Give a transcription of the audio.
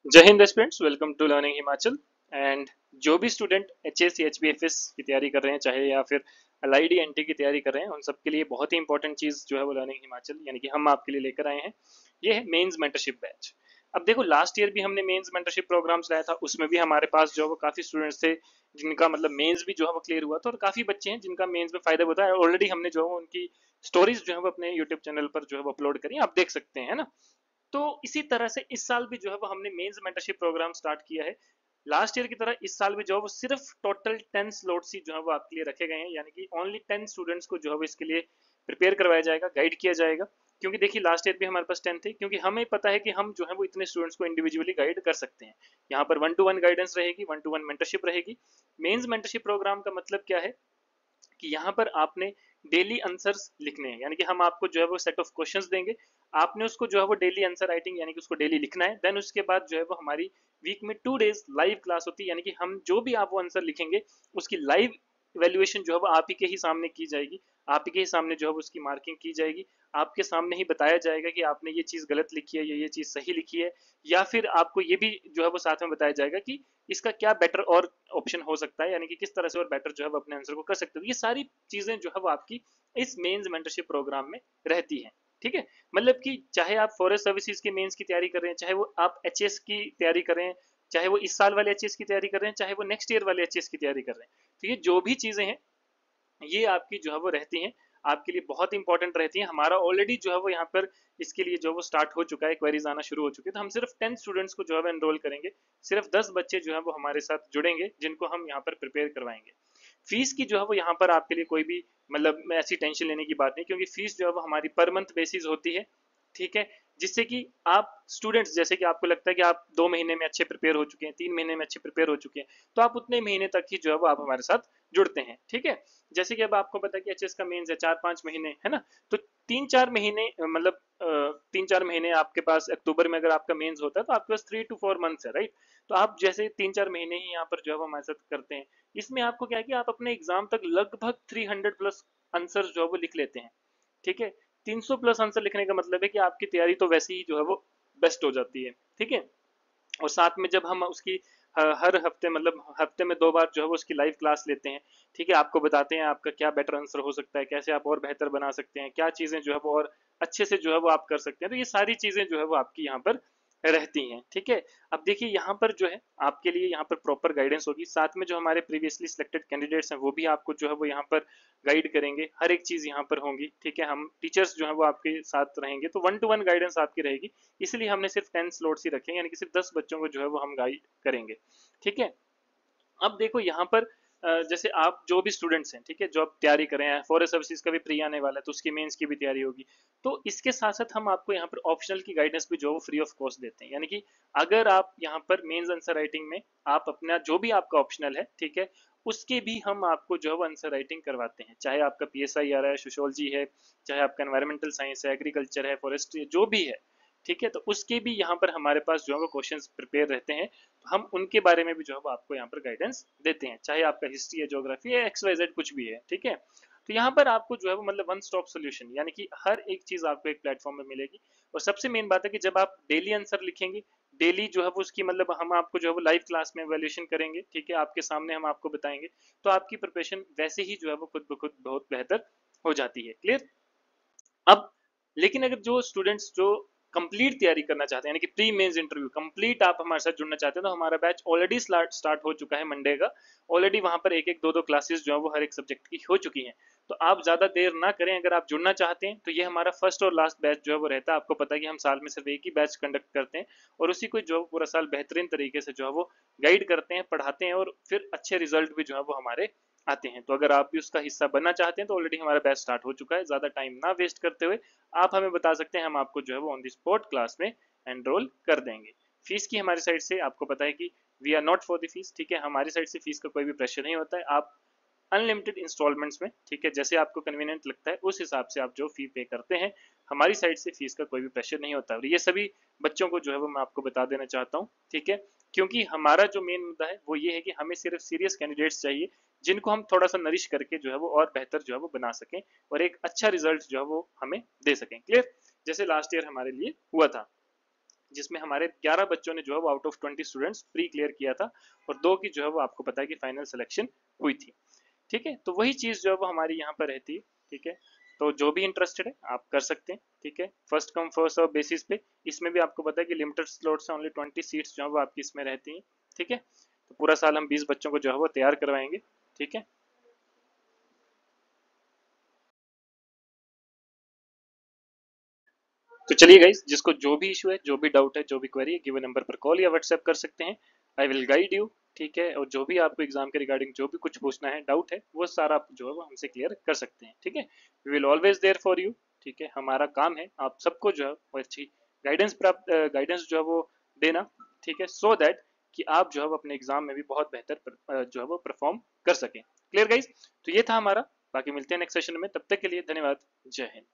जय Hind students, welcome to learning Himachal. And जो भी student H S C H B F S की तैयारी कर रहे हैं, चाहे या फिर L I D N T की तैयारी कर रहे हैं, उन सबके लिए बहुत ही इंपॉर्टेंट चीज़ जो है वो लर्निंग हिमाचल यानी कि हम आपके लिए लेकर आए हैं। ये है मेंस मेंटरशिप बैच। अब देखो, लास्ट ईयर भी हमने मेंस मेंटरशिप प्रोग्राम चलाया था, उसमें भी हमारे पास जो है वो काफ़ी स्टूडेंट्स थे जिनका मतलब मेंस भी जो है वो क्लियर हुआ था, और काफ़ी बच्चे हैं जिनका मेंस में फ़ायदा होता है। ऑलरेडी हमने जो है वो उनकी स्टोरीज जो है वो अपने यूट्यूब चैनल पर जो है वो अपलोड करी, आप देख सकते हैं, है ना। तो इसी तरह से इस साल भी जो है वो हमने मेंस मेंटरशिप प्रोग्राम स्टार्ट किया है। लास्ट ईयर की तरह इस साल भी जो है वो सिर्फ टोटल 10 स्लॉट्स ही जो है वो आपके लिए रखे गए हैं, यानी कि ओनली 10 स्टूडेंट्स को जो है वो इसके लिए प्रिपेयर करवाया जाएगा, गाइड किया जाएगा। क्योंकि देखिए, लास्ट ईयर भी हमारे पास 10 थे, क्योंकि हमें पता है कि हम जो है वो इतने स्टूडेंट्स को इंडिविजुअली गाइड कर सकते हैं। यहाँ पर वन टू वन गाइडेंस रहेगी, वन टू वन मेंटरशिप रहेगी। मेंस मेंटरशिप प्रोग्राम का मतलब क्या है कि यहाँ पर आपने डेली आंसर्स लिखने हैं, यानी कि हम आपको जो है वो सेट ऑफ क्वेश्चंस देंगे, आपने उसको जो है वो डेली आंसर राइटिंग यानी कि उसको डेली लिखना है। देन उसके बाद जो है वो हमारी वीक में 2 डेज लाइव क्लास होती है, यानी कि हम जो भी आप वो आंसर लिखेंगे उसकी लाइव वैल्यूएशन जो है वो आप ही के ही सामने की जाएगी, आप ही के ही सामने जो है वो उसकी मार्किंग की जाएगी। आपके सामने ही बताया जाएगा कि आपने ये चीज़ गलत लिखी है, ये चीज़ सही लिखी है, या फिर आपको ये भी जो है वो साथ में बताया जाएगा कि इसका क्या बेटर और ऑप्शन हो सकता है, यानी कि किस तरह से और बेटर जो है वो अपने आंसर को कर सकते हो। ये सारी चीजें जो है वो आपकी इस मेंस मेंटरशिप प्रोग्राम में रहती हैं। ठीक है, मतलब कि चाहे आप फॉरेस्ट सर्विसेज के मेंस की तैयारी कर रहे हैं, चाहे वो आप एचएस की तैयारी कर रहे हैं, चाहे वो इस साल वाले एचएस की तैयारी कर रहे हैं, चाहे वो नेक्स्ट ईयर वाले एचएस की तैयारी कर रहे हैं, तो ये जो भी चीजें हैं ये आपकी जो है वो रहती हैं, आपके लिए बहुत इंपॉर्टेंट रहती हैं। हमारा ऑलरेडी जो है वो यहाँ पर इसके लिए जो वो स्टार्ट हो चुका है, क्वेरीज आना शुरू हो चुके हैं। तो हम सिर्फ 10 स्टूडेंट्स को जो है वो एनरोल करेंगे, सिर्फ 10 बच्चे जो है वो हमारे साथ जुड़ेंगे जिनको हम यहाँ पर प्रिपेयर करवाएंगे। फीस की जो है वो यहाँ पर आपके लिए कोई भी मतलब ऐसी टेंशन लेने की बात नहीं, क्योंकि फीस जो है वो हमारी पर मंथ बेसिस होती है। ठीक है, जिससे कि आप स्टूडेंट्स, जैसे कि आपको लगता है कि आप 2 महीने में अच्छे प्रिपेयर हो चुके हैं, 3 महीने में अच्छे प्रिपेयर हो चुके हैं, तो आप उतने महीने तक ही जो है वो आप हमारे साथ जुड़ते हैं। ठीक है, जैसे कि अब आपको पता है कि एचएस का मेंस है 4-5 महीने, है ना। तो 3-4 महीने मतलब 3-4 महीने आपके पास, अक्टूबर में अगर आपका मेंस होता है तो आपके पास 3 to 4 मंथ्स है, राइट। तो आप जैसे 3-4 महीने ही यहाँ पर जो है वो हमारे साथ करते हैं, इसमें आपको क्या है कि आप अपने एग्जाम तक लगभग 300+ आंसर जो है वो लिख लेते हैं। ठीक है, 300+ आंसर लिखने का मतलब है कि आपकी तैयारी तो वैसे ही जो है वो बेस्ट हो जाती है। ठीक है, और साथ में जब हम उसकी हर हफ्ते मतलब हफ्ते में 2 बार जो है वो उसकी लाइव क्लास लेते हैं। ठीक है, आपको बताते हैं आपका क्या बेटर आंसर हो सकता है, कैसे आप और बेहतर बना सकते हैं, क्या चीजें जो है वो और अच्छे से जो है वो आप कर सकते हैं। तो ये सारी चीजें जो है वो आपकी यहाँ पर रहती हैं। ठीक है, अब देखिए यहाँ पर जो है आपके लिए यहाँ पर प्रॉपर गाइडेंस होगी, साथ में जो हमारे प्रीवियसली सिलेक्टेड कैंडिडेट्स हैं वो भी आपको जो है वो यहाँ पर गाइड करेंगे, हर एक चीज यहाँ पर होंगी। ठीक है, हम टीचर्स जो है वो आपके साथ रहेंगे, तो वन टू वन गाइडेंस आपकी रहेगी। इसलिए हमने सिर्फ 10 स्लॉट्स ही रखे हैं, यानी कि सिर्फ 10 बच्चों को जो है वो हम गाइड करेंगे। ठीक है, अब देखो यहाँ पर जैसे आप जो भी स्टूडेंट्स हैं, ठीक है, जो आप तैयारी कर रहे हैं, फॉरेस्ट सर्विसेज का भी प्री आने वाला है तो उसकी मेंस की भी तैयारी होगी। तो इसके साथ साथ हम आपको यहाँ पर ऑप्शनल की गाइडेंस भी जो वो फ्री ऑफ कॉस्ट देते हैं, यानी कि अगर आप यहाँ पर मेंस आंसर राइटिंग में आप अपना जो भी आपका ऑप्शनल है, ठीक है, उसके भी हम आपको जो है वो आंसर राइटिंग करवाते हैं। चाहे आपका पीएसआई आ रहा है, सोशियोलॉजी है, चाहे आपका एनवायरमेंटल साइंस है, एग्रीकल्चर है, फॉरेस्ट्री, जो भी है, ठीक है, तो उसके भी यहाँ पर हमारे पास जो है वो क्वेश्चंस प्रिपेयर रहते हैं। तो हम उनके बारे में भी जो है वो आपको यहाँ पर गाइडेंस देते हैं, चाहे आपका हिस्ट्री है, ज्योग्राफी है, एक्स वाई जेड कुछ भी है। ठीक है, तो यहाँ पर आपको जो है वो मतलब वन स्टॉप सोल्यूशन, यानी कि हर एक चीज आपको एक प्लेटफॉर्म में मिलेगी। और सबसे मेन बात है कि जब आप डेली आंसर लिखेंगे, डेली जो है वो उसकी मतलब हम आपको जो है वो लाइव क्लास में वैल्यूएशन करेंगे, ठीक है, आपके सामने हम आपको बताएंगे, तो आपकी प्रिपरेशन वैसे ही जो है वो खुद ब खुद बहुत बेहतर हो जाती है। क्लियर। अब लेकिन अगर जो स्टूडेंट्स जो कंप्लीट तैयारी करना चाहते हैं, यानी कि प्री मेंस इंटरव्यू कंप्लीट आप हमारे साथ जुड़ना चाहते हैं, तो हमारा बैच ऑलरेडी स्टार्ट हो चुका है मंडे का। ऑलरेडी वहां पर एक एक दो दो क्लासेस जो है वो हर एक सब्जेक्ट की हो चुकी हैं। तो आप ज्यादा देर ना करें, अगर आप जुड़ना चाहते हैं तो ये हमारा फर्स्ट और लास्ट बैच जो है वो रहता है। आपको पता है कि हम साल में सिर्फ एक ही बैच कंडक्ट करते हैं, और उसी को जो पूरा साल बेहतरीन तरीके से जो है वो गाइड करते हैं, पढ़ाते हैं, और फिर अच्छे रिजल्ट भी जो है वो हमारे आते हैं। तो अगर आप भी उसका हिस्सा बनना चाहते हैं तो ऑलरेडी हमारा बैच स्टार्ट हो चुका है। ज्यादा टाइम ना वेस्ट करते हुए आप हमें बता सकते हैं, हम आपको जो है वो ऑन द स्पॉट क्लास में एनरोल कर देंगे। फीस की हमारी साइड से आपको पता है कि we are not for the fees. ठीक है, हमारी साइड से फीस का कोई भी प्रेशर नहीं होता है। आप अनलिमिटेड इंस्टॉलमेंट्स में, ठीक है, जैसे आपको कन्वीनियंट लगता है उस हिसाब से आप जो फी पे करते हैं। हमारी साइड से फीस का कोई भी प्रेशर नहीं होता, और ये सभी बच्चों को जो है वो मैं आपको बता देना चाहता हूँ। ठीक है, क्योंकि हमारा जो मेन मुद्दा है वो ये है कि हमें सिर्फ सीरियस कैंडिडेट्स चाहिए, जिनको हम थोड़ा सा नरिश करके जो है वो और बेहतर जो है वो बना सकें, और एक अच्छा रिजल्ट जो है वो हमें दे सकें। क्लियर, जैसे लास्ट ईयर हमारे लिए हुआ था। जिसमें हमारे 11 बच्चों ने जो है वो out of 20 students pre clear किया था, और 2 की जो है वो आपको पता है कि फाइनल सिलेक्शन हुई थी। ठीक है, तो वही चीज़ जो है वो हमारी यहाँ पर रहती है। ठीक है, तो जो भी इंटरेस्टेड है आप कर सकते हैं। ठीक है, first come first serve basis पे। इसमें भी आपको पता है कि लिमिटेड स्लॉट्स है, ओनली 20 सीट्स जो है वो आपकी इसमें रहती हैं। ठीक है, तो पूरा साल हम 20 बच्चों को जो है वो तैयार करवाएंगे। ठीक है, तो चलिए गाइस, जिसको जो भी इशू है, जो भी डाउट है, जो भी क्वेरी है, गिवन नंबर पर कॉल या व्हाट्सएप कर सकते हैं। I will guide you. ठीक है, और जो भी आपको एग्जाम के रिगार्डिंग जो भी कुछ पूछना है, डाउट है, वो सारा आप जो है वो हमसे क्लियर कर सकते हैं। ठीक है, we will always there for you. ठीक है, हमारा काम है आप सबको जो है वो अच्छी गाइडेंस प्राप्त गाइडेंस जो है वो देना। ठीक है, सो दैट कि आप जो है वो अपने एग्जाम में भी बहुत बेहतर जो है वो परफॉर्म कर सकें। क्लियर गाइस, तो ये था हमारा। बाकी मिलते हैं नेक्स्ट सेशन में, तब तक के लिए धन्यवाद। जय हिंद।